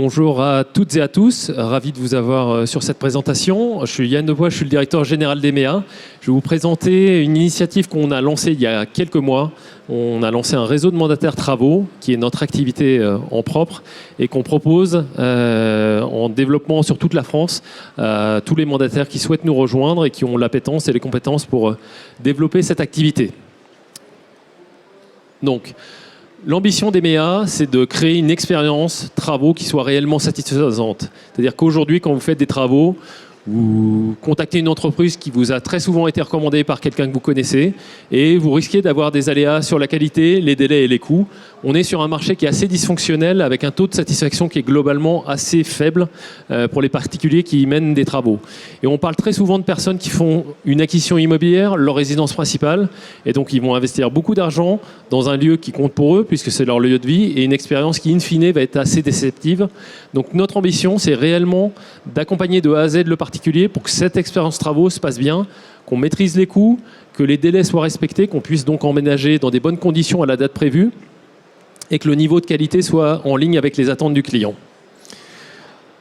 Bonjour à toutes et à tous, ravi de vous avoir sur cette présentation. Je suis Yann Debois, je suis le directeur général d'EMEA. Je vais vous présenter une initiative qu'on a lancée il y a quelques mois. On a lancé un réseau de mandataires travaux, qui est notre activité en propre, et qu'on propose en développement sur toute la France à tous les mandataires qui souhaitent nous rejoindre et qui ont l'appétence et les compétences pour développer cette activité. Donc, l'ambition d'EMEA, c'est de créer une expérience travaux qui soit réellement satisfaisante. C'est-à-dire qu'aujourd'hui, quand vous faites des travaux, vous contactez une entreprise qui vous a très souvent été recommandée par quelqu'un que vous connaissez et vous risquez d'avoir des aléas sur la qualité, les délais et les coûts. On est sur un marché qui est assez dysfonctionnel avec un taux de satisfaction qui est globalement assez faible pour les particuliers qui mènent des travaux. Et on parle très souvent de personnes qui font une acquisition immobilière, leur résidence principale, et donc ils vont investir beaucoup d'argent dans un lieu qui compte pour eux puisque c'est leur lieu de vie et une expérience qui in fine va être assez déceptive. Donc notre ambition, c'est réellement d'accompagner de A à Z le particulier pour que cette expérience travaux se passe bien, qu'on maîtrise les coûts, que les délais soient respectés, qu'on puisse donc emménager dans des bonnes conditions à la date prévue et que le niveau de qualité soit en ligne avec les attentes du client.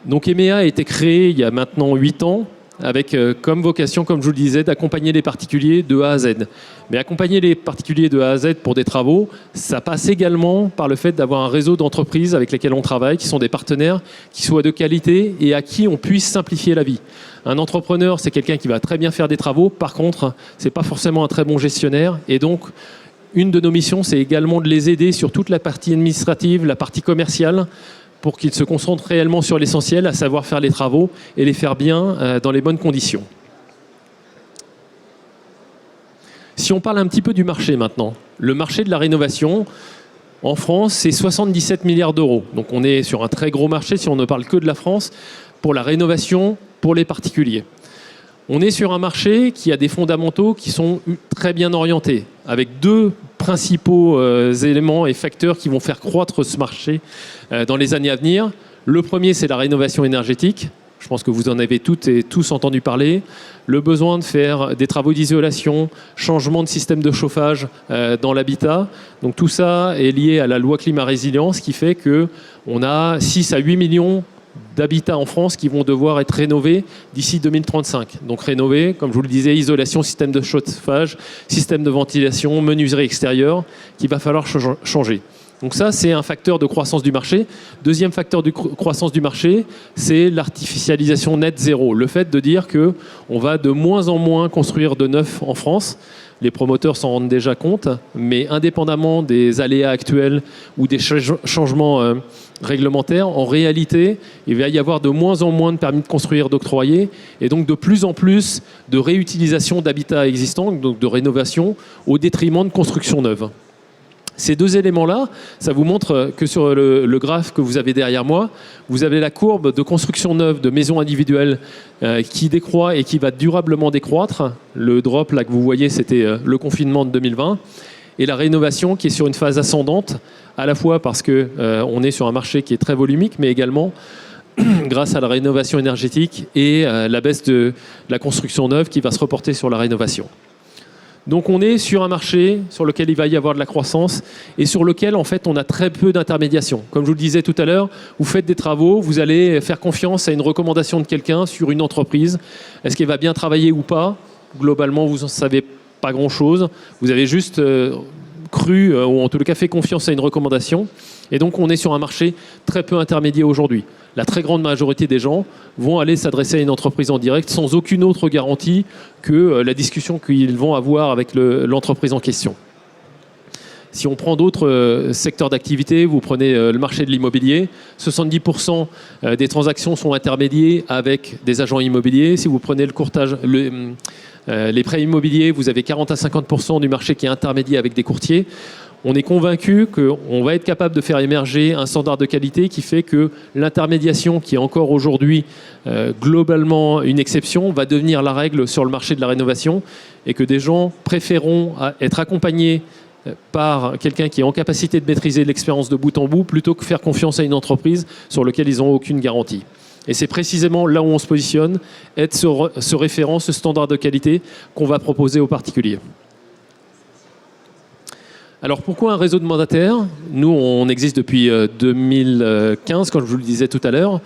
Donc EMEA a été créé il y a maintenant 8 ans avec comme vocation, comme je vous le disais, d'accompagner les particuliers de A à Z. Mais accompagner les particuliers de A à Z pour des travaux, ça passe également par le fait d'avoir un réseau d'entreprises avec lesquelles on travaille, qui sont des partenaires, qui soient de qualité et à qui on puisse simplifier la vie. Un entrepreneur, c'est quelqu'un qui va très bien faire des travaux. Par contre, c'est pas forcément un très bon gestionnaire. Et donc, une de nos missions, c'est également de les aider sur toute la partie administrative, la partie commerciale, pour qu'ils se concentrent réellement sur l'essentiel, à savoir faire les travaux et les faire bien dans les bonnes conditions. Si on parle un petit peu du marché maintenant, le marché de la rénovation, en France, c'est 77 milliards d'euros. Donc on est sur un très gros marché, si on ne parle que de la France, pour la rénovation pour les particuliers. On est sur un marché qui a des fondamentaux qui sont très bien orientés, avec deux principaux éléments et facteurs qui vont faire croître ce marché dans les années à venir. Le premier, c'est la rénovation énergétique. Je pense que vous en avez toutes et tous entendu parler. Le besoin de faire des travaux d'isolation, changement de système de chauffage dans l'habitat. Donc tout ça est lié à la loi climat résilience qui fait qu'on a 6 à 8 millions d'habitats en France qui vont devoir être rénovés d'ici 2035. Donc rénovés, comme je vous le disais, isolation, système de chauffage, système de ventilation, menuiserie extérieure, qu'il va falloir changer. Donc ça, c'est un facteur de croissance du marché. Deuxième facteur de croissance du marché, c'est l'artificialisation net zéro. Le fait de dire qu'on va de moins en moins construire de neuf en France. Les promoteurs s'en rendent déjà compte, mais indépendamment des aléas actuels ou des changements réglementaires, en réalité, il va y avoir de moins en moins de permis de construire d'octroyer et donc de plus en plus de réutilisation d'habitats existants, donc de rénovation, au détriment de construction neuve. Ces deux éléments-là, ça vous montre que sur le graphe que vous avez derrière moi, vous avez la courbe de construction neuve de maisons individuelles qui décroît et qui va durablement décroître. Le drop là que vous voyez, c'était le confinement de 2020. Et la rénovation qui est sur une phase ascendante, à la fois parce qu'on est sur un marché qui est très volumique, mais également grâce à la rénovation énergétique et la baisse de la construction neuve qui va se reporter sur la rénovation. Donc on est sur un marché sur lequel il va y avoir de la croissance et sur lequel en fait on a très peu d'intermédiation. Comme je vous le disais tout à l'heure, vous faites des travaux, vous allez faire confiance à une recommandation de quelqu'un sur une entreprise. Est-ce qu'elle va bien travailler ou pas? Globalement, vous n'en savez pas grand-chose. Vous avez juste cru ou en tout cas fait confiance à une recommandation. Et donc on est sur un marché très peu intermédiaire aujourd'hui. La très grande majorité des gens vont aller s'adresser à une entreprise en direct sans aucune autre garantie que la discussion qu'ils vont avoir avec l'entreprise en question. Si on prend d'autres secteurs d'activité, vous prenez le marché de l'immobilier, 70% des transactions sont intermédiées avec des agents immobiliers. Si vous prenez le courtage, les prêts immobiliers, vous avez 40 à 50% du marché qui est intermédié avec des courtiers. On est convaincu qu'on va être capable de faire émerger un standard de qualité qui fait que l'intermédiation, qui est encore aujourd'hui globalement une exception, va devenir la règle sur le marché de la rénovation et que des gens préféreront être accompagnés par quelqu'un qui est en capacité de maîtriser l'expérience de bout en bout plutôt que faire confiance à une entreprise sur laquelle ils n'ont aucune garantie. Et c'est précisément là où on se positionne, être ce référent, ce standard de qualité qu'on va proposer aux particuliers. Alors pourquoi un réseau de mandataires? Nous, on existe depuis 2015, comme je vous le disais tout à l'heure.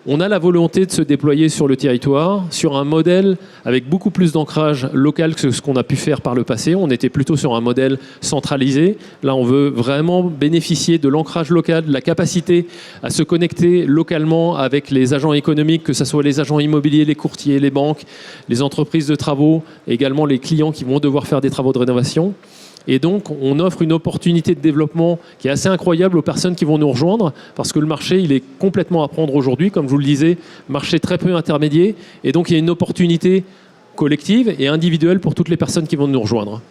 On a la volonté de se déployer sur le territoire, sur un modèle avec beaucoup plus d'ancrage local que ce qu'on a pu faire par le passé. On était plutôt sur un modèle centralisé. Là, on veut vraiment bénéficier de l'ancrage local, de la capacité à se connecter localement avec les agents économiques, que ce soit les agents immobiliers, les courtiers, les banques, les entreprises de travaux, également les clients qui vont devoir faire des travaux de rénovation. Et donc, on offre une opportunité de développement qui est assez incroyable aux personnes qui vont nous rejoindre, parce que le marché, il est complètement à prendre aujourd'hui, comme je vous le disais, marché très peu intermédiaire. Et donc, il y a une opportunité collective et individuelle pour toutes les personnes qui vont nous rejoindre.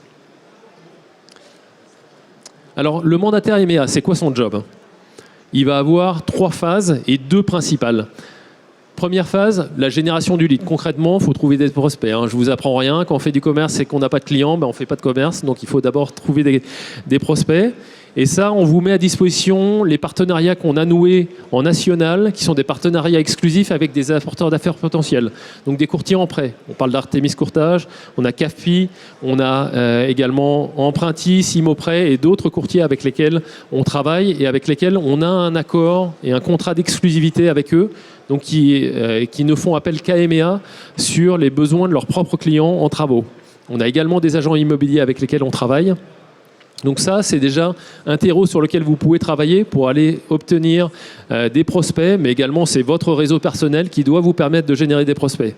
Alors, le mandataire EMEA, c'est quoi son job? Il va avoir 3 phases et 2 principales. Première phase, la génération du lead. Concrètement, il faut trouver des prospects. Je ne vous apprends rien. Quand on fait du commerce et qu'on n'a pas de clients, on ne fait pas de commerce. Donc, il faut d'abord trouver des prospects. Et ça, on vous met à disposition les partenariats qu'on a noués en national, qui sont des partenariats exclusifs avec des apporteurs d'affaires potentiels. Donc, des courtiers en prêt. On parle d'Artemis Courtage, on a CAFI, on a également Empruntis, Simoprêt et d'autres courtiers avec lesquels on travaille et avec lesquels on a un accord et un contrat d'exclusivité avec eux. Donc qui ne font appel qu'à EMEA sur les besoins de leurs propres clients en travaux. On a également des agents immobiliers avec lesquels on travaille. Donc ça, c'est déjà un terreau sur lequel vous pouvez travailler pour aller obtenir des prospects, mais également c'est votre réseau personnel qui doit vous permettre de générer des prospects.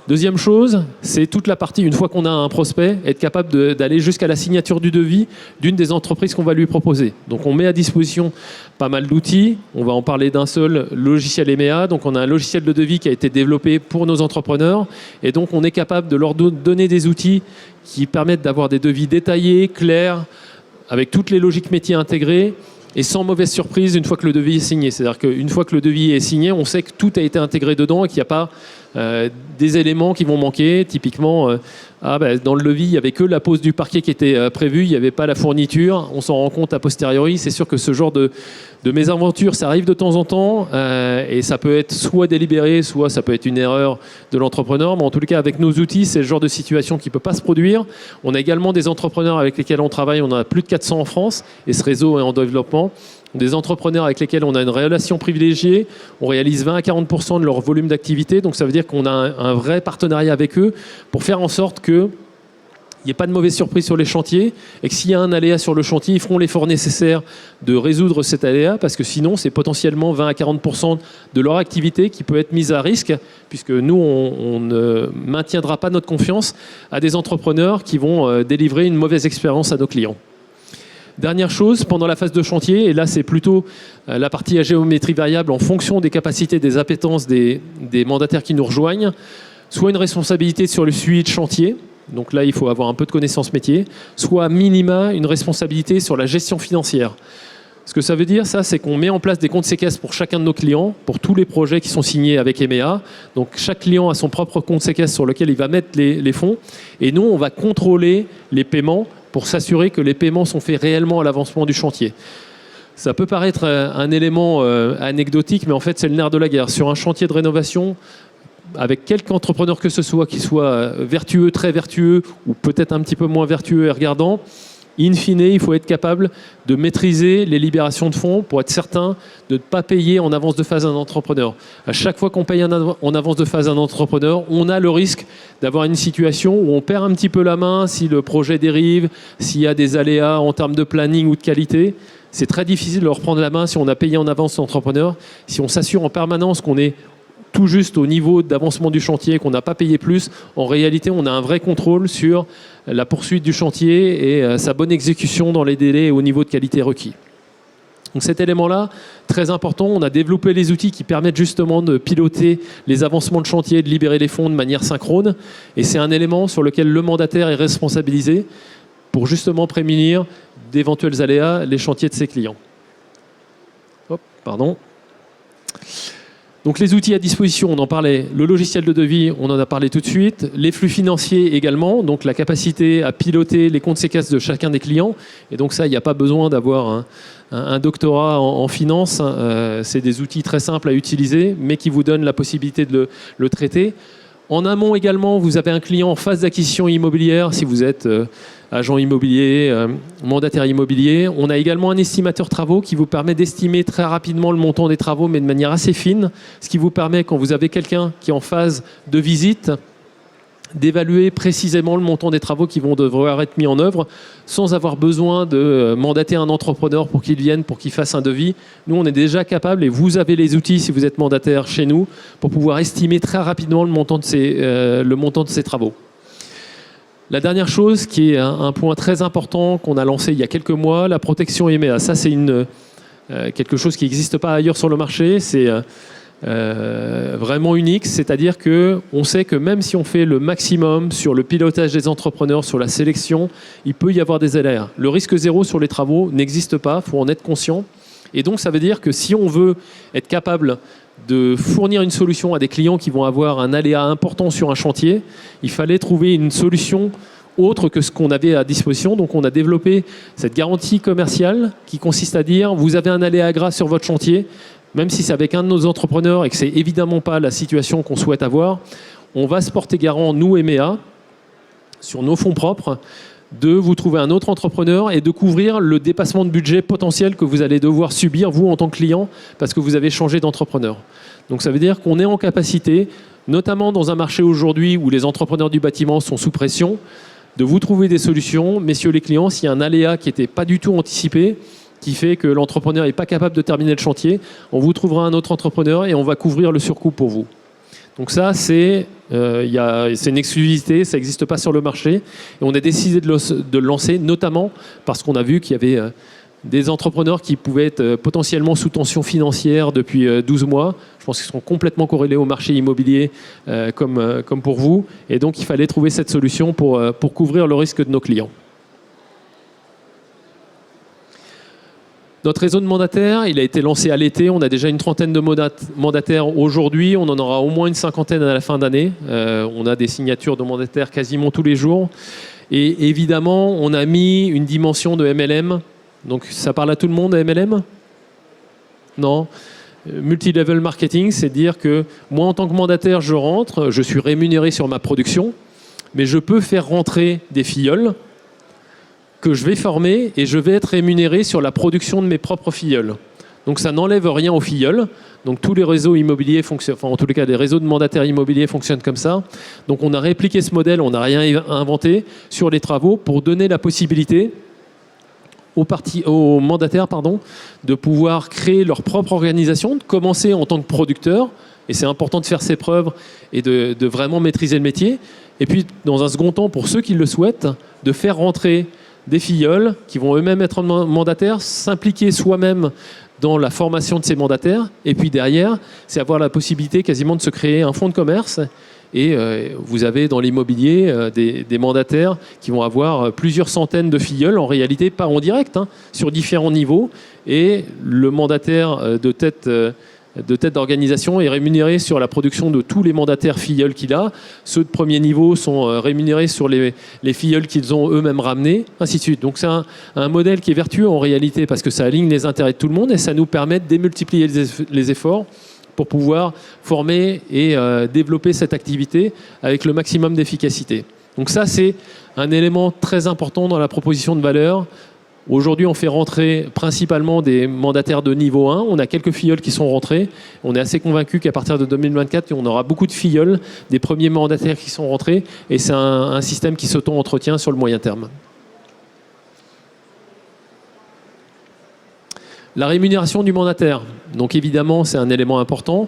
Deuxième chose, c'est toute la partie, une fois qu'on a un prospect, être capable d'aller jusqu'à la signature du devis d'une des entreprises qu'on va lui proposer. Donc on met à disposition pas mal d'outils. On va en parler d'un seul, logiciel EMEA. Donc on a un logiciel de devis qui a été développé pour nos entrepreneurs. Et donc on est capable de leur donner des outils qui permettent d'avoir des devis détaillés, clairs, avec toutes les logiques métiers intégrées et sans mauvaise surprise une fois que le devis est signé. C'est-à-dire qu'une fois que le devis est signé, on sait que tout a été intégré dedans et qu'il n'y a pas des éléments qui vont manquer. Typiquement, dans le devis, il n'y avait que la pose du parquet qui était prévue, il n'y avait pas la fourniture. On s'en rend compte a posteriori. C'est sûr que ce genre de mésaventure, ça arrive de temps en temps et ça peut être soit délibéré, soit ça peut être une erreur de l'entrepreneur. Mais en tout cas, avec nos outils, c'est le genre de situation qui ne peut pas se produire. On a également des entrepreneurs avec lesquels on travaille. On en a plus de 400 en France et ce réseau est en développement. Des entrepreneurs avec lesquels on a une relation privilégiée. On réalise 20 à 40% de leur volume d'activité. Donc ça veut dire qu'on a un vrai partenariat avec eux pour faire en sorte qu'il n'y ait pas de mauvaise surprise sur les chantiers et que s'il y a un aléa sur le chantier, ils feront l'effort nécessaire de résoudre cet aléa parce que sinon, c'est potentiellement 20 à 40% de leur activité qui peut être mise à risque puisque nous, on ne maintiendra pas notre confiance à des entrepreneurs qui vont délivrer une mauvaise expérience à nos clients. Dernière chose, pendant la phase de chantier, et là c'est plutôt la partie à géométrie variable en fonction des capacités, des appétences des mandataires qui nous rejoignent, soit une responsabilité sur le suivi de chantier, donc là il faut avoir un peu de connaissances métiers, soit à minima une responsabilité sur la gestion financière. Ce que ça veut dire, ça, c'est qu'on met en place des comptes séquestres pour chacun de nos clients, pour tous les projets qui sont signés avec EMEA. Donc chaque client a son propre compte séquestre sur lequel il va mettre les fonds, et nous on va contrôler les paiements pour s'assurer que les paiements sont faits réellement à l'avancement du chantier. Ça peut paraître un élément anecdotique, mais en fait, c'est le nerf de la guerre. Sur un chantier de rénovation, avec quelque entrepreneur que ce soit, qui soit vertueux, très vertueux, ou peut-être un petit peu moins vertueux et regardant, in fine, il faut être capable de maîtriser les libérations de fonds pour être certain de ne pas payer en avance de phase un entrepreneur. À chaque fois qu'on paye en avance de phase un entrepreneur, on a le risque d'avoir une situation où on perd un petit peu la main si le projet dérive, s'il y a des aléas en termes de planning ou de qualité. C'est très difficile de reprendre la main si on a payé en avance l'entrepreneur. Si on s'assure en permanence qu'on est tout juste au niveau d'avancement du chantier, qu'on n'a pas payé plus, en réalité, on a un vrai contrôle sur la poursuite du chantier et sa bonne exécution dans les délais et au niveau de qualité requis. Donc cet élément-là, très important, on a développé les outils qui permettent justement de piloter les avancements de chantier, de libérer les fonds de manière synchrone. Et c'est un élément sur lequel le mandataire est responsabilisé pour justement prémunir d'éventuels aléas les chantiers de ses clients. Hop, pardon. Donc les outils à disposition, on en parlait, le logiciel de devis, on en a parlé tout de suite, les flux financiers également, donc la capacité à piloter les comptes séquestres de chacun des clients. Et donc ça, il n'y a pas besoin d'avoir un doctorat en finance, c'est des outils très simples à utiliser, mais qui vous donnent la possibilité de le traiter. En amont également, vous avez un client en phase d'acquisition immobilière, si vous êtes agent immobilier, mandataire immobilier. On a également un estimateur travaux qui vous permet d'estimer très rapidement le montant des travaux, mais de manière assez fine, ce qui vous permet, quand vous avez quelqu'un qui est en phase de visite, d'évaluer précisément le montant des travaux qui vont devoir être mis en œuvre sans avoir besoin de mandater un entrepreneur pour qu'il vienne, pour qu'il fasse un devis. Nous, on est déjà capable, et vous avez les outils si vous êtes mandataire chez nous, pour pouvoir estimer très rapidement le montant de ces travaux. La dernière chose, qui est un point très important qu'on a lancé il y a quelques mois, la protection EMEA. Ça, c'est quelque chose qui n'existe pas ailleurs sur le marché. C'est vraiment unique, c'est-à-dire qu'on sait que même si on fait le maximum sur le pilotage des entrepreneurs, sur la sélection, il peut y avoir des aléas. Le risque zéro sur les travaux n'existe pas, il faut en être conscient. Et donc ça veut dire que si on veut être capable de fournir une solution à des clients qui vont avoir un aléa important sur un chantier, il fallait trouver une solution autre que ce qu'on avait à disposition. Donc on a développé cette garantie commerciale qui consiste à dire vous avez un aléa grave sur votre chantier, même si c'est avec un de nos entrepreneurs et que c'est évidemment pas la situation qu'on souhaite avoir, on va se porter garant, nous EMEA, sur nos fonds propres, de vous trouver un autre entrepreneur et de couvrir le dépassement de budget potentiel que vous allez devoir subir, vous, en tant que client, parce que vous avez changé d'entrepreneur. Donc ça veut dire qu'on est en capacité, notamment dans un marché aujourd'hui où les entrepreneurs du bâtiment sont sous pression, de vous trouver des solutions, messieurs les clients, s'il y a un aléa qui n'était pas du tout anticipé, qui fait que l'entrepreneur n'est pas capable de terminer le chantier, on vous trouvera un autre entrepreneur et on va couvrir le surcoût pour vous. Donc ça, c'est une exclusivité, ça n'existe pas sur le marché. Et on a décidé de le lancer, notamment parce qu'on a vu qu'il y avait des entrepreneurs qui pouvaient être potentiellement sous tension financière depuis 12 mois. Je pense qu'ils sont complètement corrélés au marché immobilier comme pour vous. Et donc, il fallait trouver cette solution pour couvrir le risque de nos clients. Notre réseau de mandataires, il a été lancé à l'été. On a déjà une trentaine de mandataires aujourd'hui. On en aura au moins une cinquantaine à la fin d'année. On a des signatures de mandataires quasiment tous les jours. Et évidemment, on a mis une dimension de MLM. Donc, ça parle à tout le monde, MLM ? Non. Multi-level marketing, c'est dire que moi, en tant que mandataire, je rentre, je suis rémunéré sur ma production, mais je peux faire rentrer des filleuls que je vais former et je vais être rémunéré sur la production de mes propres filleuls. Donc ça n'enlève rien aux filleuls. Donc tous les réseaux immobiliers fonctionnent, enfin en tous les cas les réseaux de mandataires immobiliers fonctionnent comme ça. Donc on a répliqué ce modèle, on n'a rien inventé sur les travaux pour donner la possibilité aux mandataires de pouvoir créer leur propre organisation, de commencer en tant que producteur, et c'est important de faire ses preuves et de vraiment maîtriser le métier. Et puis dans un second temps, pour ceux qui le souhaitent, de faire rentrer des filleuls qui vont eux-mêmes être mandataires, s'impliquer soi-même dans la formation de ces mandataires. Et puis derrière, c'est avoir la possibilité quasiment de se créer un fonds de commerce. Et vous avez dans l'immobilier des mandataires qui vont avoir plusieurs centaines de filleuls, en réalité pas en direct, sur différents niveaux. Et le mandataire de tête d'organisation est rémunéré sur la production de tous les mandataires filleuls qu'il a. Ceux de premier niveau sont rémunérés sur les filleuls qu'ils ont eux-mêmes ramenés, ainsi de suite. Donc c'est un modèle qui est vertueux en réalité parce que ça aligne les intérêts de tout le monde et ça nous permet de démultiplier les efforts pour pouvoir former et développer cette activité avec le maximum d'efficacité. Donc ça, c'est un élément très important dans la proposition de valeur. Aujourd'hui, on fait rentrer principalement des mandataires de niveau 1. On a quelques filleuls qui sont rentrés. On est assez convaincus qu'à partir de 2024, on aura beaucoup de filleuls, des premiers mandataires qui sont rentrés. Et c'est un système qui s'auto-entretient sur le moyen terme. La rémunération du mandataire. Donc évidemment, c'est un élément important.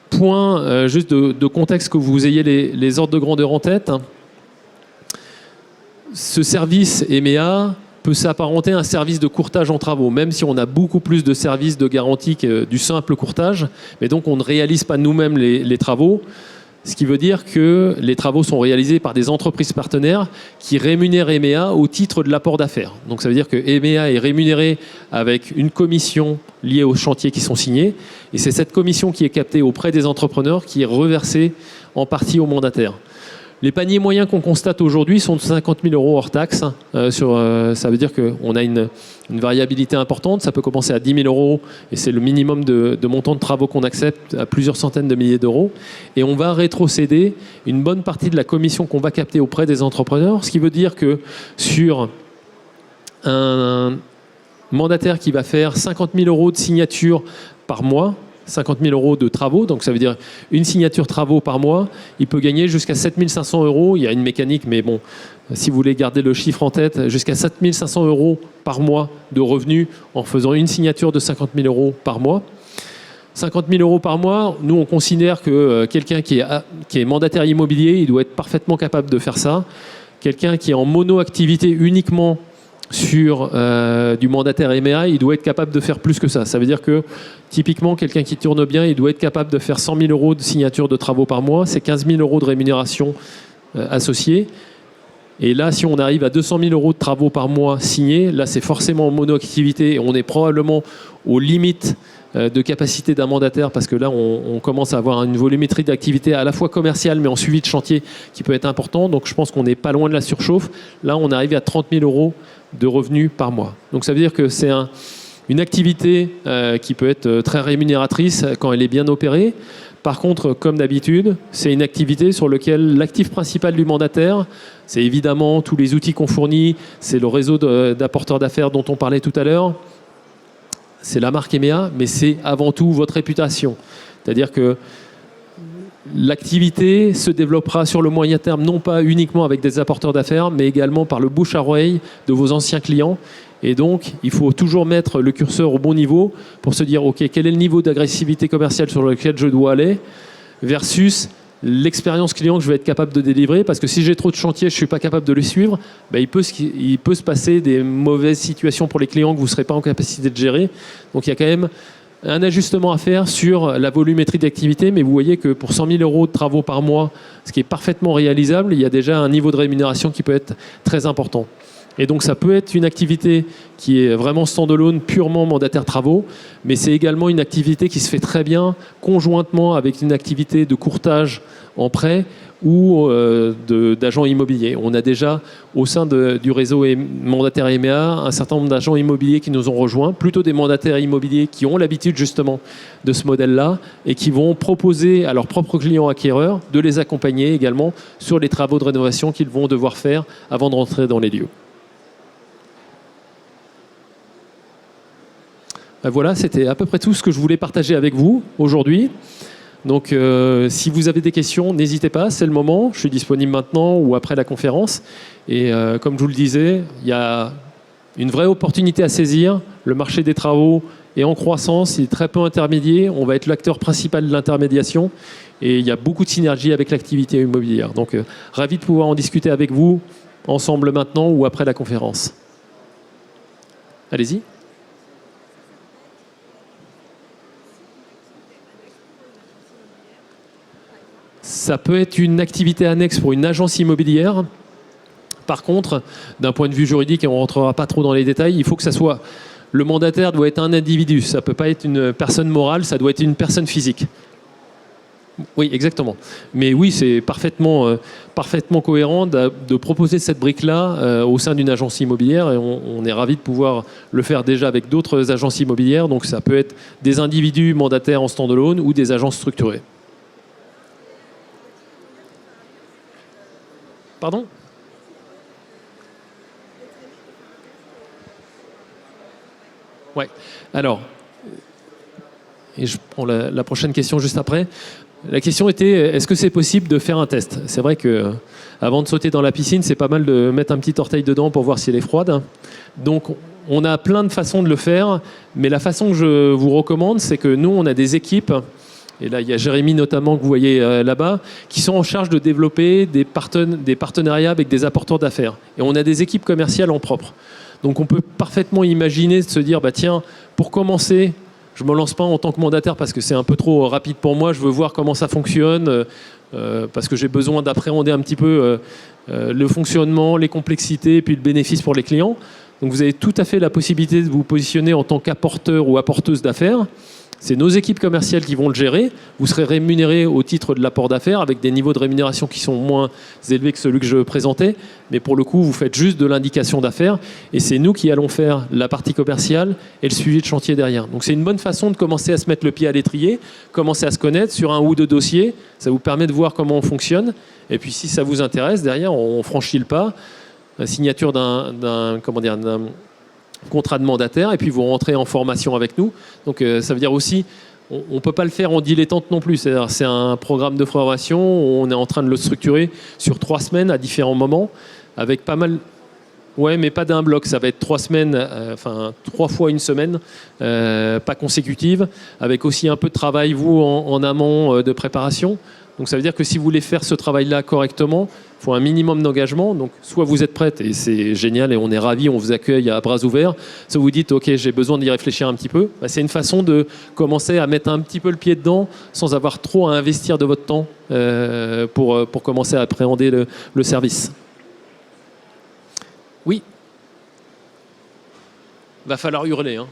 Point juste de contexte, que vous ayez les ordres de grandeur en tête. Ce service EMEA peut s'apparenter à un service de courtage en travaux, même si on a beaucoup plus de services de garantie que du simple courtage. Mais donc, on ne réalise pas nous-mêmes les travaux, ce qui veut dire que les travaux sont réalisés par des entreprises partenaires qui rémunèrent EMEA au titre de l'apport d'affaires. Donc, ça veut dire que EMEA est rémunéré avec une commission liée aux chantiers qui sont signés. Et c'est cette commission qui est captée auprès des entrepreneurs qui est reversée en partie aux mandataires. Les paniers moyens qu'on constate aujourd'hui sont de 50 000 € hors taxe. Ça veut dire qu'on a une variabilité importante. Ça peut commencer à 10 000 € et c'est le minimum de montant de travaux qu'on accepte à plusieurs centaines de milliers d'euros. Et on va rétrocéder une bonne partie de la commission qu'on va capter auprès des entrepreneurs. Ce qui veut dire que sur un mandataire qui va faire 50 000 € de signature par mois, 50 000 € de travaux, donc ça veut dire une signature travaux par mois, il peut gagner jusqu'à 7 500 €. Il y a une mécanique, mais bon, si vous voulez garder le chiffre en tête, jusqu'à 7 500 € par mois de revenus en faisant une signature de 50 000 € par mois. 50 000 € par mois, nous on considère que quelqu'un qui est mandataire immobilier, il doit être parfaitement capable de faire ça. Quelqu'un qui est en mono-activité uniquement sur du mandataire MEA, il doit être capable de faire plus que ça. Ça veut dire que typiquement, quelqu'un qui tourne bien, il doit être capable de faire 100 000 € de signature de travaux par mois. C'est 15 000 € de rémunération associée. Et là, si on arrive à 200 000 € de travaux par mois signés, là c'est forcément en mono-activité et on est probablement aux limites de capacité d'un mandataire, parce que là on commence à avoir une volumétrie d'activité à la fois commerciale mais en suivi de chantier qui peut être important. Donc je pense qu'on n'est pas loin de la surchauffe. Là on arrive à 30 000 € de revenus par mois. Donc ça veut dire que c'est une activité qui peut être très rémunératrice quand elle est bien opérée. Par contre, comme d'habitude, c'est une activité sur laquelle l'actif principal du mandataire, c'est évidemment tous les outils qu'on fournit, c'est le réseau d'apporteurs d'affaires dont on parlait tout à l'heure, c'est la marque EMEA, mais c'est avant tout votre réputation. C'est-à-dire que l'activité se développera sur le moyen terme, non pas uniquement avec des apporteurs d'affaires, mais également par le bouche à oreille de vos anciens clients. Et donc, il faut toujours mettre le curseur au bon niveau pour se dire, OK, quel est le niveau d'agressivité commerciale sur lequel je dois aller versus l'expérience client que je vais être capable de délivrer. Parce que si j'ai trop de chantiers, je ne suis pas capable de les suivre, ben il peut se passer des mauvaises situations pour les clients que vous ne serez pas en capacité de gérer. Donc, il y a quand même un ajustement à faire sur la volumétrie d'activité, mais vous voyez que pour 100 000 € de travaux par mois, ce qui est parfaitement réalisable, il y a déjà un niveau de rémunération qui peut être très important. Et donc ça peut être une activité qui est vraiment standalone, purement mandataire travaux, mais c'est également une activité qui se fait très bien conjointement avec une activité de courtage en prêt ou d'agents immobiliers. On a déjà au sein du réseau mandataire MEA un certain nombre d'agents immobiliers qui nous ont rejoints, plutôt des mandataires immobiliers qui ont l'habitude justement de ce modèle-là et qui vont proposer à leurs propres clients acquéreurs de les accompagner également sur les travaux de rénovation qu'ils vont devoir faire avant de rentrer dans les lieux. Voilà, c'était à peu près tout ce que je voulais partager avec vous aujourd'hui. Donc, si vous avez des questions, n'hésitez pas, c'est le moment. Je suis disponible maintenant ou après la conférence. Et comme je vous le disais, il y a une vraie opportunité à saisir. Le marché des travaux est en croissance, il est très peu intermédiaire. On va être l'acteur principal de l'intermédiation. Et il y a beaucoup de synergie avec l'activité immobilière. Donc, ravi de pouvoir en discuter avec vous, ensemble maintenant ou après la conférence. Allez-y. Ça peut être une activité annexe pour une agence immobilière. Par contre, d'un point de vue juridique, et on ne rentrera pas trop dans les détails, il faut que ça soit... Le mandataire doit être un individu. Ça ne peut pas être une personne morale, ça doit être une personne physique. Oui, exactement. Mais oui, c'est parfaitement cohérent de proposer cette brique-là au sein d'une agence immobilière. Et on est ravis de pouvoir le faire déjà avec d'autres agences immobilières. Donc ça peut être des individus mandataires en stand-alone ou des agences structurées. Pardon ? Ouais. Alors, et je prends la prochaine question juste après. La question était, est-ce que c'est possible de faire un test ? C'est vrai que avant de sauter dans la piscine, c'est pas mal de mettre un petit orteil dedans pour voir si elle est froide. Donc, on a plein de façons de le faire, mais la façon que je vous recommande, c'est que nous, on a des équipes. Et là, il y a Jérémy notamment que vous voyez là-bas, qui sont en charge de développer des partenariats avec des apporteurs d'affaires. Et on a des équipes commerciales en propre. Donc on peut parfaitement imaginer de se dire, bah tiens, pour commencer, je ne me lance pas en tant que mandataire parce que c'est un peu trop rapide pour moi, je veux voir comment ça fonctionne, parce que j'ai besoin d'appréhender un petit peu le fonctionnement, les complexités, et puis le bénéfice pour les clients. Donc vous avez tout à fait la possibilité de vous positionner en tant qu'apporteur ou apporteuse d'affaires. C'est nos équipes commerciales qui vont le gérer. Vous serez rémunéré au titre de l'apport d'affaires avec des niveaux de rémunération qui sont moins élevés que celui que je présentais. Mais pour le coup, vous faites juste de l'indication d'affaires et c'est nous qui allons faire la partie commerciale et le suivi de chantier derrière. Donc c'est une bonne façon de commencer à se mettre le pied à l'étrier, commencer à se connaître sur un ou deux dossiers. Ça vous permet de voir comment on fonctionne. Et puis si ça vous intéresse, derrière, on franchit le pas. La signature d'un contrat de mandataire et puis vous rentrez en formation avec nous. Donc ça veut dire aussi, on ne peut pas le faire en dilettante non plus. C'est un programme de formation, on est en train de le structurer sur 3 semaines à différents moments, avec pas mal... Ouais, mais pas d'un bloc, ça va être 3 semaines, 3 fois une semaine, pas consécutive, avec aussi un peu de travail, vous, en amont de préparation. Donc ça veut dire que si vous voulez faire ce travail-là correctement, il faut un minimum d'engagement. Donc soit vous êtes prête et c'est génial et on est ravis, on vous accueille à bras ouverts. Soit vous dites ok, j'ai besoin d'y réfléchir un petit peu. C'est une façon de commencer à mettre un petit peu le pied dedans sans avoir trop à investir de votre temps pour commencer à appréhender le service. Oui. Va falloir hurler. Hein.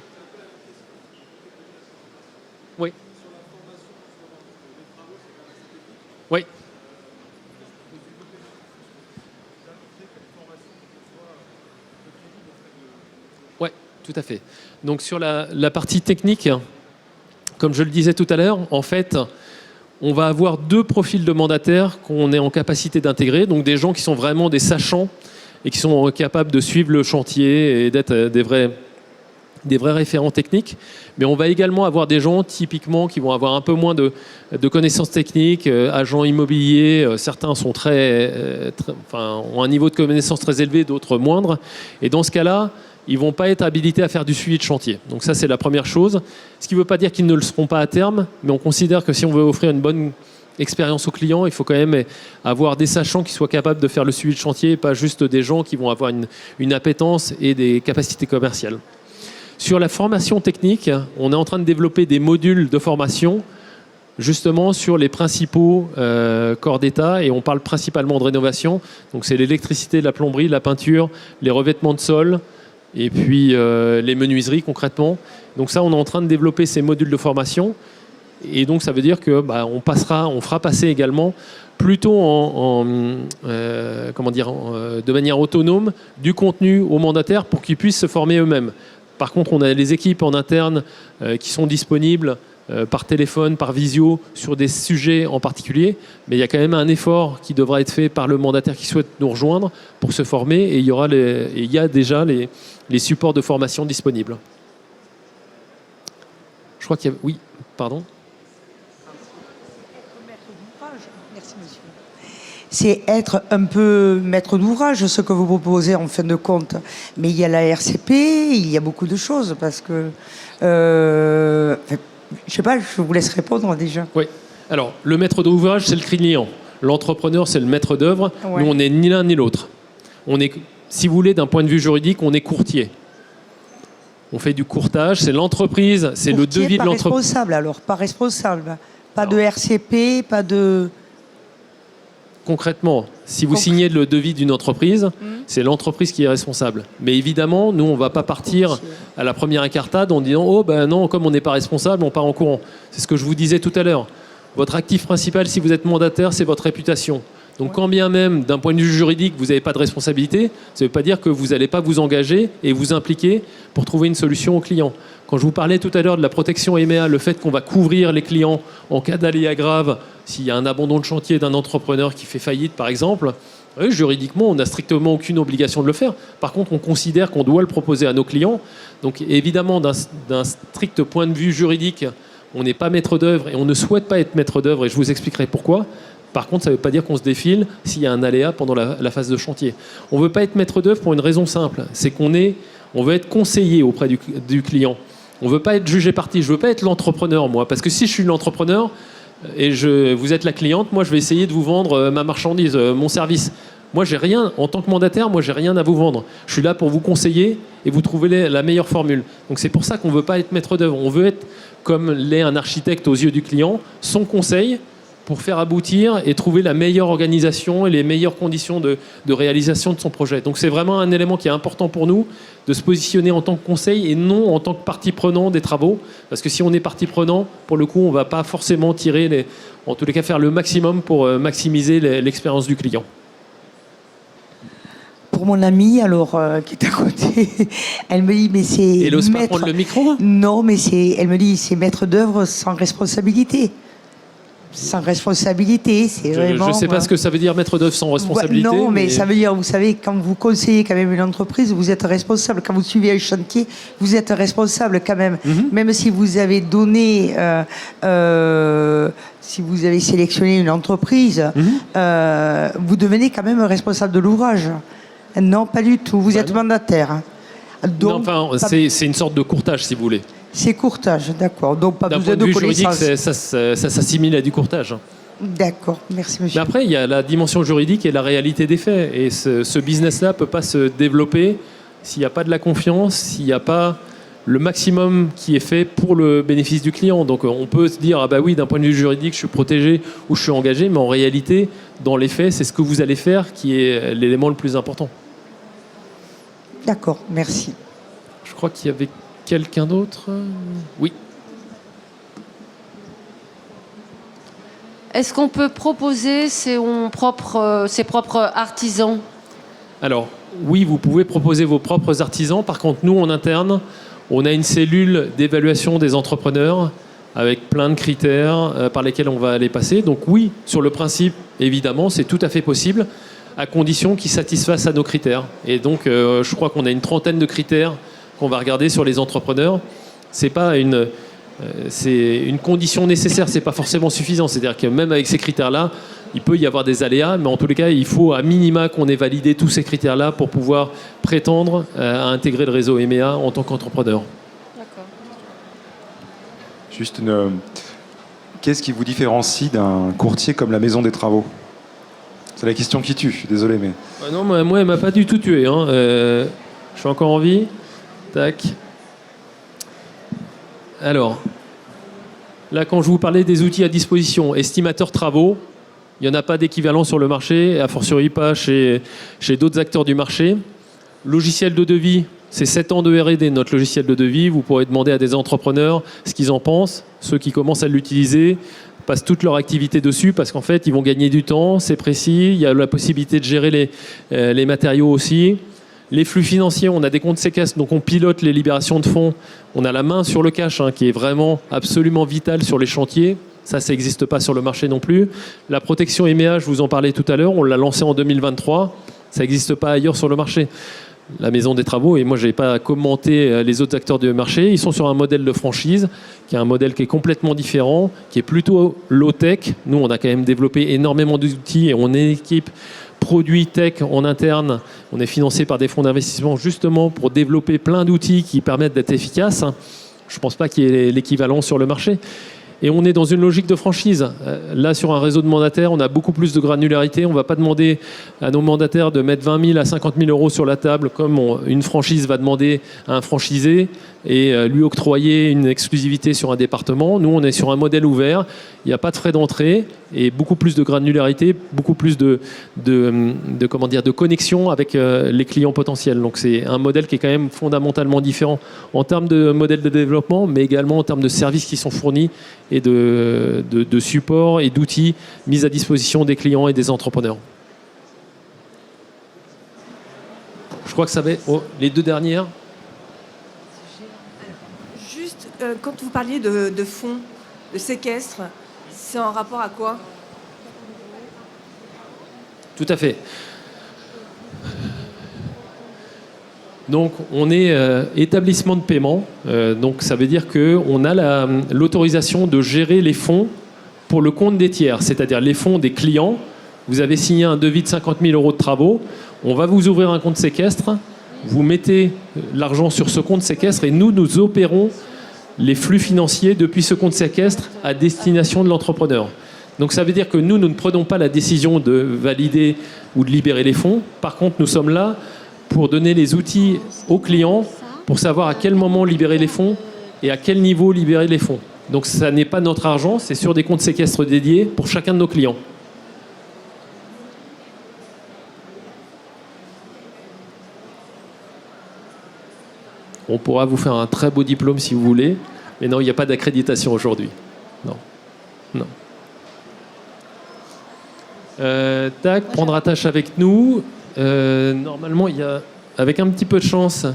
Oui. Oui. Oui, tout à fait. Donc sur la partie technique, comme je le disais tout à l'heure, en fait, on va avoir 2 profils de mandataires qu'on est en capacité d'intégrer. Donc des gens qui sont vraiment des sachants et qui sont capables de suivre le chantier et d'être des vrais référents techniques, mais on va également avoir des gens typiquement qui vont avoir un peu moins de connaissances techniques, agents immobiliers, certains sont ont un niveau de connaissance très élevé, d'autres moindres, et dans ce cas-là, ils ne vont pas être habilités à faire du suivi de chantier. Donc ça, c'est la première chose. Ce qui ne veut pas dire qu'ils ne le seront pas à terme, mais on considère que si on veut offrir une bonne expérience aux clients, il faut quand même avoir des sachants qui soient capables de faire le suivi de chantier, et pas juste des gens qui vont avoir une appétence et des capacités commerciales. Sur la formation technique, on est en train de développer des modules de formation justement sur les principaux corps d'État et on parle principalement de rénovation. Donc c'est l'électricité, la plomberie, la peinture, les revêtements de sol et puis les menuiseries concrètement. Donc ça, on est en train de développer ces modules de formation et donc ça veut dire que on fera passer également plutôt de manière autonome du contenu aux mandataires pour qu'ils puissent se former eux-mêmes. Par contre, on a les équipes en interne qui sont disponibles par téléphone, par visio, sur des sujets en particulier. Mais il y a quand même un effort qui devra être fait par le mandataire qui souhaite nous rejoindre pour se former. Et il y a déjà les supports de formation disponibles. Je crois qu'il y a... Oui, pardon. C'est être un peu maître d'ouvrage, ce que vous proposez en fin de compte. Mais il y a la RCP, il y a beaucoup de choses, parce que... je sais pas, je vous laisse répondre déjà. Oui. Alors, le maître d'ouvrage, c'est le client. L'entrepreneur, c'est le maître d'œuvre. Ouais. Nous, on n'est ni l'un ni l'autre. On est, si vous voulez, d'un point de vue juridique, on est courtier. On fait du courtage, c'est l'entreprise, c'est le devis de l'entreprise. Pas responsable alors, pas responsable. Pas de RCP, pas de... Concrètement, si vous signez le devis d'une entreprise, c'est l'entreprise qui est responsable. Mais évidemment, nous, on ne va pas partir à la première incartade en disant « Oh, ben non, comme on n'est pas responsable, on part en courant ». C'est ce que je vous disais tout à l'heure. Votre actif principal, si vous êtes mandataire, c'est votre réputation. Donc quand bien même, d'un point de vue juridique, vous n'avez pas de responsabilité, ça ne veut pas dire que vous n'allez pas vous engager et vous impliquer pour trouver une solution aux clients. Quand je vous parlais tout à l'heure de la protection EMEA, le fait qu'on va couvrir les clients en cas d'aléa grave, s'il y a un abandon de chantier d'un entrepreneur qui fait faillite, par exemple, oui, juridiquement, on n'a strictement aucune obligation de le faire. Par contre, on considère qu'on doit le proposer à nos clients. Donc évidemment, d'un strict point de vue juridique, on n'est pas maître d'œuvre et on ne souhaite pas être maître d'œuvre et je vous expliquerai pourquoi. Par contre, ça ne veut pas dire qu'on se défile s'il y a un aléa pendant la phase de chantier. On ne veut pas être maître d'œuvre pour une raison simple, c'est qu'on veut être conseillé auprès du client. On ne veut pas être jugé parti. Je ne veux pas être l'entrepreneur, moi, parce que si je suis l'entrepreneur et vous êtes la cliente, moi, je vais essayer de vous vendre ma marchandise, mon service. Moi, j'ai rien, en tant que mandataire, moi, j'ai rien à vous vendre. Je suis là pour vous conseiller et vous trouver la meilleure formule. Donc, c'est pour ça qu'on ne veut pas être maître d'œuvre. On veut être, comme l'est un architecte aux yeux du client, son conseil pour faire aboutir et trouver la meilleure organisation et les meilleures conditions de réalisation de son projet. Donc c'est vraiment un élément qui est important pour nous, de se positionner en tant que conseil et non en tant que partie prenante des travaux. Parce que si on est partie prenante, pour le coup, on ne va pas forcément tirer, en tous les cas faire le maximum pour maximiser l'expérience du client. Pour mon amie, alors, qui est à côté, elle me dit, mais c'est... Et elle n'ose pas prendre le micro ? Non, mais elle me dit, c'est maître d'œuvre sans responsabilité. Sans responsabilité, c'est vraiment... Je ne sais pas ce que ça veut dire, maître d'œuvre sans responsabilité. Non, mais ça veut dire, vous savez, quand vous conseillez quand même une entreprise, vous êtes responsable. Quand vous suivez un chantier, vous êtes responsable quand même. Même si vous avez donné... si vous avez sélectionné une entreprise, vous devenez quand même responsable de l'ouvrage. Non, pas du tout. Vous êtes mandataire. Donc, non, enfin, c'est une sorte de courtage, si vous voulez. C'est courtage, d'accord. Donc, pas besoin de connaissances. D'un point de vue juridique, ça s'assimile à du courtage. D'accord, merci monsieur. Mais après, il y a la dimension juridique et la réalité des faits. Et ce business-là ne peut pas se développer s'il n'y a pas de la confiance, s'il n'y a pas le maximum qui est fait pour le bénéfice du client. Donc on peut se dire, ah bah oui, d'un point de vue juridique, je suis protégé ou je suis engagé, mais en réalité, dans les faits, c'est ce que vous allez faire qui est l'élément le plus important. D'accord, merci. Je crois qu'il y avait quelqu'un d'autre. Oui. Est-ce qu'on peut proposer ses propres artisans ? Alors, oui, vous pouvez proposer vos propres artisans. Par contre, nous, en interne, on a une cellule d'évaluation des entrepreneurs avec plein de critères par lesquels on va aller passer. Donc oui, sur le principe, évidemment, c'est tout à fait possible, à condition qu'ils satisfassent à nos critères. Et donc, je crois qu'on a une trentaine de critères qu'on va regarder sur les entrepreneurs. C'est une condition nécessaire, c'est pas forcément suffisant. C'est-à-dire que même avec ces critères-là, il peut y avoir des aléas, mais en tous les cas, il faut à minima qu'on ait validé tous ces critères-là pour pouvoir prétendre à intégrer le réseau EMEA en tant qu'entrepreneur. D'accord. Juste qu'est-ce qui vous différencie d'un courtier comme la Maison des Travaux ? C'est la question qui tue, je suis désolé, mais... Non, moi, elle m'a pas du tout tué. Hein. Je suis encore en vie. Tac. Alors, là, quand je vous parlais des outils à disposition, estimateur travaux, il n'y en a pas d'équivalent sur le marché, a fortiori pas chez d'autres acteurs du marché. Logiciel de devis, c'est 7 ans de R&D, notre logiciel de devis. Vous pourrez demander à des entrepreneurs ce qu'ils en pensent. Ceux qui commencent à l'utiliser passent toute leur activité dessus parce qu'en fait, ils vont gagner du temps, c'est précis. Il y a la possibilité de gérer les matériaux aussi. Les flux financiers, on a des comptes séquestres, donc on pilote les libérations de fonds. On a la main sur le cash, qui est vraiment absolument vital sur les chantiers. Ça n'existe pas sur le marché non plus. La protection EMEA, je vous en parlais tout à l'heure, on l'a lancée en 2023. Ça n'existe pas ailleurs sur le marché. La Maison des Travaux, et moi je n'ai pas commenté les autres acteurs du marché, ils sont sur un modèle de franchise, qui est un modèle qui est complètement différent, qui est plutôt low-tech. Nous, on a quand même développé énormément d'outils et on est une équipe produit tech en interne. On est financé par des fonds d'investissement justement pour développer plein d'outils qui permettent d'être efficaces. Je ne pense pas qu'il y ait l'équivalent sur le marché. Et on est dans une logique de franchise. Là, sur un réseau de mandataires, on a beaucoup plus de granularité. On ne va pas demander à nos mandataires de mettre 20 000 à 50 000 euros sur la table comme une franchise va demander à un franchisé et lui octroyer une exclusivité sur un département. Nous, on est sur un modèle ouvert. Il n'y a pas de frais d'entrée et beaucoup plus de granularité, beaucoup plus de connexion avec les clients potentiels. Donc, c'est un modèle qui est quand même fondamentalement différent en termes de modèle de développement, mais également en termes de services qui sont fournis et de support et d'outils mis à disposition des clients et des entrepreneurs. Je crois que ça va être les deux dernières. Juste, quand vous parliez de fonds, de séquestre, c'est en rapport à quoi ? Tout à fait. Donc, on est établissement de paiement. Donc, ça veut dire qu'on a l'autorisation de gérer les fonds pour le compte des tiers, c'est-à-dire les fonds des clients. Vous avez signé un devis de 50 000 euros de travaux. On va vous ouvrir un compte séquestre. Vous mettez l'argent sur ce compte séquestre et nous opérons les flux financiers depuis ce compte séquestre à destination de l'entrepreneur. Donc, ça veut dire que nous ne prenons pas la décision de valider ou de libérer les fonds. Par contre, nous sommes là pour donner les outils aux clients pour savoir à quel moment libérer les fonds et à quel niveau libérer les fonds. Donc ça n'est pas notre argent, c'est sur des comptes séquestres dédiés pour chacun de nos clients. On pourra vous faire un très beau diplôme si vous voulez, mais non, il n'y a pas d'accréditation aujourd'hui. Non. Non. Tac, prendre attache avec nous. Normalement, il y a, avec un petit peu de chance,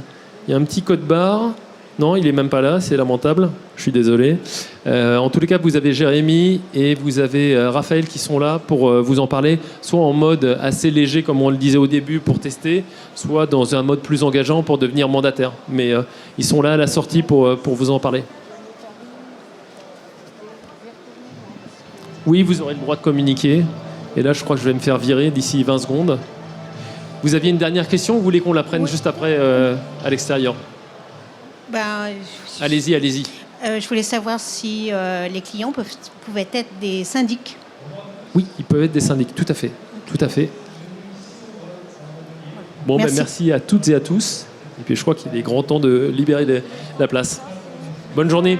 il y a un petit code barre. Non, il n'est même pas là, c'est lamentable. Je suis désolé. En tous les cas, vous avez Jérémy et vous avez Raphaël qui sont là pour vous en parler, soit en mode assez léger, comme on le disait au début, pour tester, soit dans un mode plus engageant pour devenir mandataire. Mais ils sont là à la sortie pour vous en parler. Oui, vous aurez le droit de communiquer. Et là, je crois que je vais me faire virer d'ici 20 secondes. Vous aviez une dernière question ou vous voulez qu'on la prenne juste après à l'extérieur? Allez-y, allez-y. Je voulais savoir si les clients pouvaient être des syndics. Oui, ils peuvent être des syndics, tout à fait. Tout à fait. Bon, merci. Merci à toutes et à tous. Et puis je crois qu'il est grand temps de libérer la place. Bonne journée.